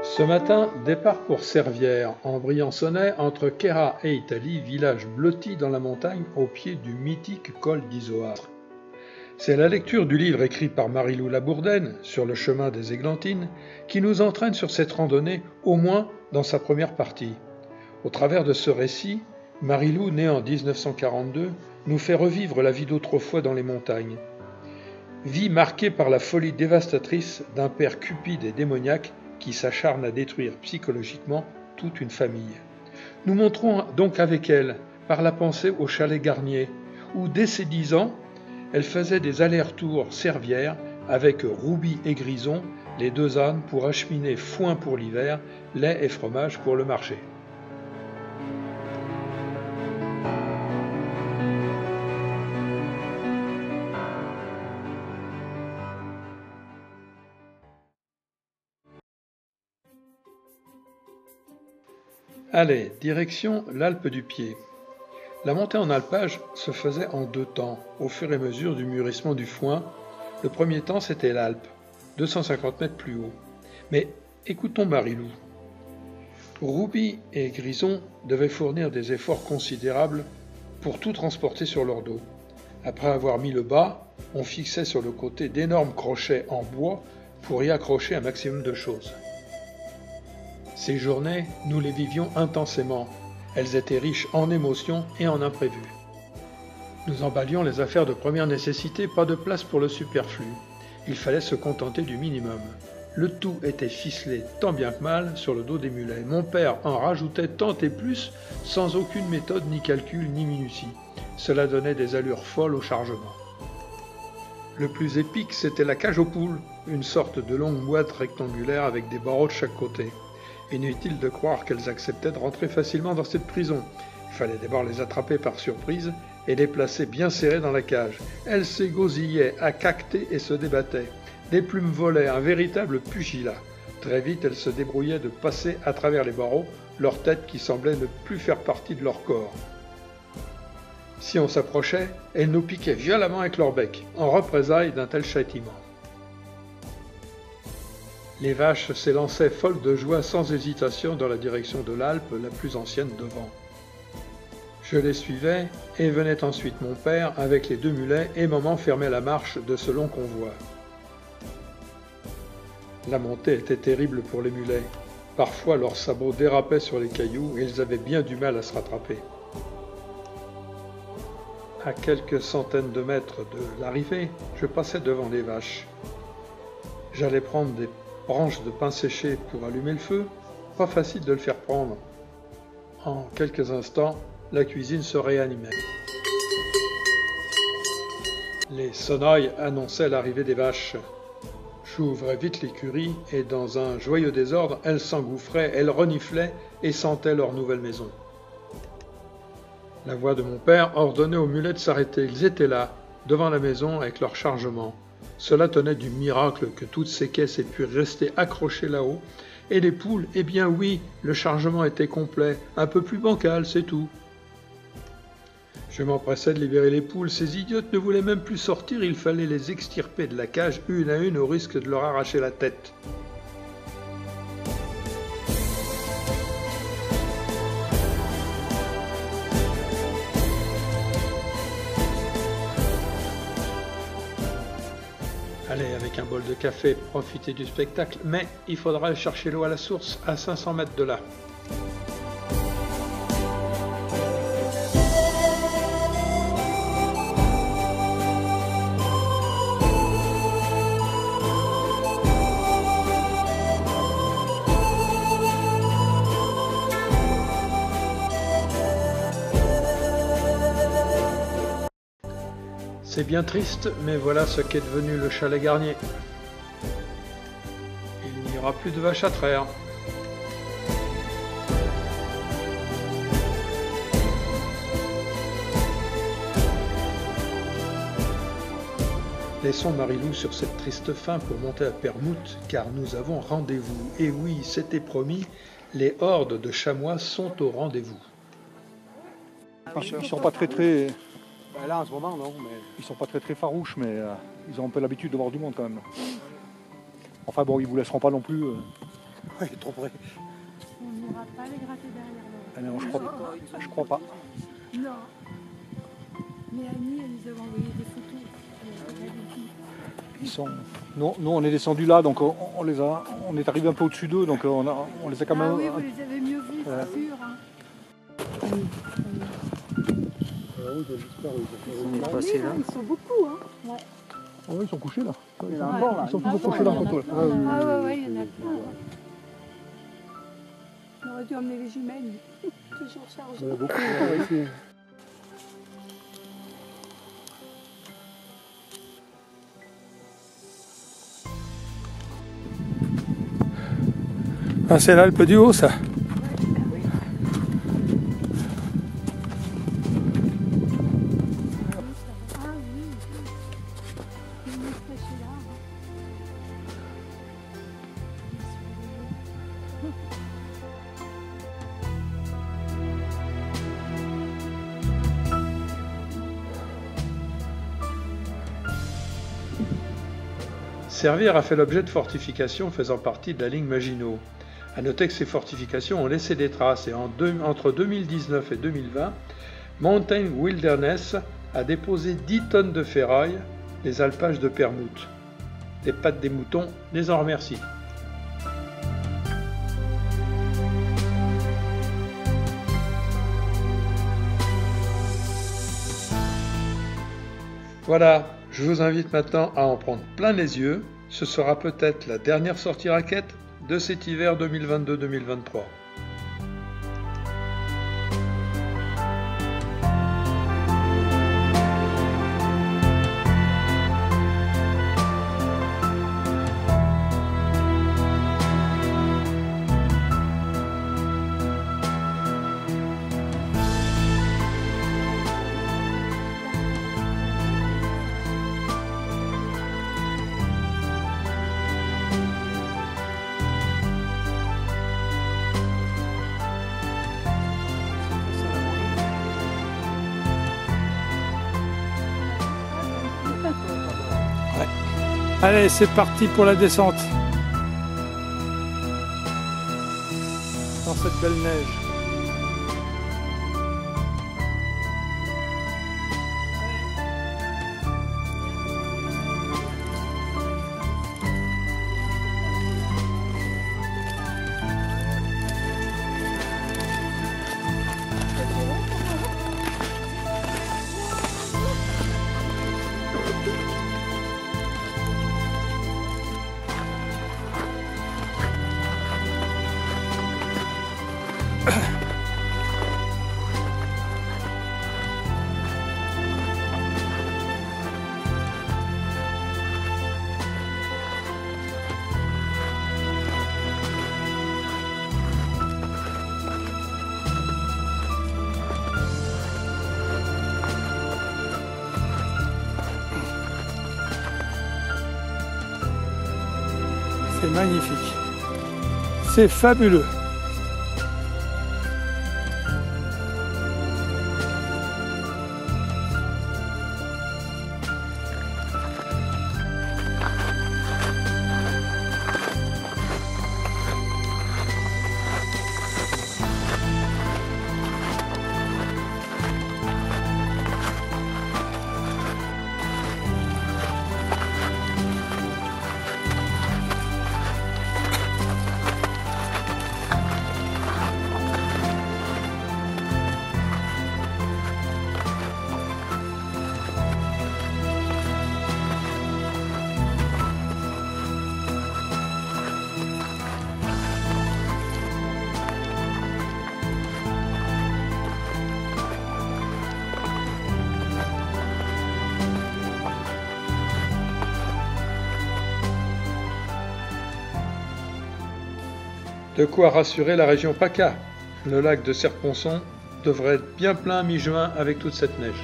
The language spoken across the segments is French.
Ce matin, départ pour Servières, en Briançonnais, entre Queyras et Italie, village blotti dans la montagne au pied du mythique col d'Izoard. C'est la lecture du livre écrit par Marie-Lou Labourdaine, Sur le chemin des Églantines, qui nous entraîne sur cette randonnée, au moins dans sa première partie. Au travers de ce récit, Marie-Lou, née en 1942, nous fait revivre la vie d'autrefois dans les montagnes. Vie marquée par la folie dévastatrice d'un père cupide et démoniaque qui s'acharne à détruire psychologiquement toute une famille. Nous montrons donc avec elle, par la pensée au chalet Garnier, où dès ses 10 ans, elle faisait des allers-retours Servières avec Rouby et Grison, les deux ânes, pour acheminer foin pour l'hiver, lait et fromage pour le marché. Allez, direction l'Alpe du Pied. La montée en alpage se faisait en 2 temps, au fur et à mesure du mûrissement du foin. Le premier temps, c'était l'Alpe, 250 mètres plus haut. Mais écoutons Marie-Lou. Rouby et Grison devaient fournir des efforts considérables pour tout transporter sur leur dos. Après avoir mis le bas, on fixait sur le côté d'énormes crochets en bois pour y accrocher un maximum de choses. Ces journées, nous les vivions intensément. Elles étaient riches en émotions et en imprévus. Nous emballions les affaires de première nécessité, pas de place pour le superflu. Il fallait se contenter du minimum. Le tout était ficelé tant bien que mal sur le dos des mulets. Mon père en rajoutait tant et plus, sans aucune méthode, ni calcul, ni minutie. Cela donnait des allures folles au chargement. Le plus épique, c'était la cage aux poules, une sorte de longue boîte rectangulaire avec des barreaux de chaque côté. Inutile de croire qu'elles acceptaient de rentrer facilement dans cette prison. Il fallait d'abord les attraper par surprise et les placer bien serrées dans la cage. Elles s'égosillaient, acactaient et se débattaient. Des plumes volaient, un véritable pugilat. Très vite, elles se débrouillaient de passer à travers les barreaux, leur tête qui semblait ne plus faire partie de leur corps. Si on s'approchait, elles nous piquaient violemment avec leur bec, en représailles d'un tel châtiment. Les vaches s'élançaient folles de joie sans hésitation dans la direction de l'Alpe, la plus ancienne devant. Je les suivais, et venait ensuite mon père avec les 2 mulets, et maman fermait la marche de ce long convoi. La montée était terrible pour les mulets. Parfois leurs sabots dérapaient sur les cailloux, et ils avaient bien du mal à se rattraper. À quelques centaines de mètres de l'arrivée, je passais devant les vaches. J'allais prendre des branches de pain séché pour allumer le feu, pas facile de le faire prendre. En quelques instants, la cuisine se réanimait. Les sonnailles annonçaient l'arrivée des vaches. J'ouvrais vite l'écurie et dans un joyeux désordre, elles s'engouffraient, elles reniflaient et sentaient leur nouvelle maison. La voix de mon père ordonnait aux mulets de s'arrêter. Ils étaient là, devant la maison avec leur chargement. Cela tenait du miracle que toutes ces caisses aient pu rester accrochées là-haut. Et les poules, eh bien oui, le chargement était complet, un peu plus bancal, c'est tout. Je m'empressais de libérer les poules, ces idiotes ne voulaient même plus sortir, il fallait les extirper de la cage une à une au risque de leur arracher la tête. Allez, avec un bol de café, profiter du spectacle, mais il faudra aller chercher l'eau à la source, à 500 mètres de là. C'est bien triste, mais voilà ce qu'est devenu le chalet Garnier. Il n'y aura plus de vaches à traire. Laissons Marie-Lou sur cette triste fin pour monter à Permout, car nous avons rendez-vous. Et oui, c'était promis, les hordes de chamois sont au rendez-vous. Ils sont pas très... Là, en ce moment, non. Mais... Ils sont pas très farouches, mais ils ont un peu l'habitude de voir du monde quand même. Enfin bon, ils vous laisseront pas non plus. Ouais, trop près. On n'ira pas les gratter derrière là. Ah non, je crois pas. Non. Mais Annie, elle nous avait envoyé des photos. Elle avait dit. Ils sont... Nous, on est descendu là, donc on est arrivé un peu au-dessus d'eux, donc on les a quand même... Ah oui, vous les avez mieux vus, c'est sûr. Hein. Ils sont beaucoup. Hein. Ouais. Oh, ils sont couchés là. Il y en a encore là. Ils sont toujours couchés là. Ah ouais, il y en a plein. On aurait dû emmener les jumelles. Toujours chargées. Il y en a beaucoup ici. Ah, c'est l'Alpe du Haut, ça. Ah oui. Il y a une espèce là. Servires a fait l'objet de fortifications faisant partie de la ligne Maginot. A noter que ces fortifications ont laissé des traces et entre 2019 et 2020, Mountain Wilderness a déposé 10 tonnes de ferraille des alpages de Permouth. Les pattes des moutons les en remercient. Voilà, je vous invite maintenant à en prendre plein les yeux. Ce sera peut-être la dernière sortie raquette de cet hiver 2022-2023. Allez, c'est parti pour la descente. Dans cette belle neige. C'est magnifique. C'est fabuleux. De quoi rassurer la région PACA. Le lac de Serponçon devrait être bien plein à mi-juin avec toute cette neige.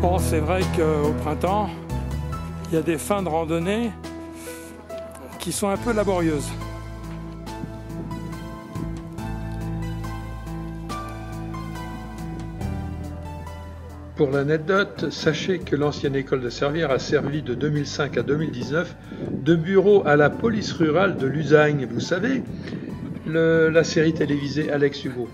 Bon, c'est vrai qu'au printemps, il y a des fins de randonnée qui sont un peu laborieuses. Pour l'anecdote, sachez que l'ancienne école de Servières a servi de 2005 à 2019 de bureau à la police rurale de Lusagne. Vous savez, la série télévisée Alex Hugo.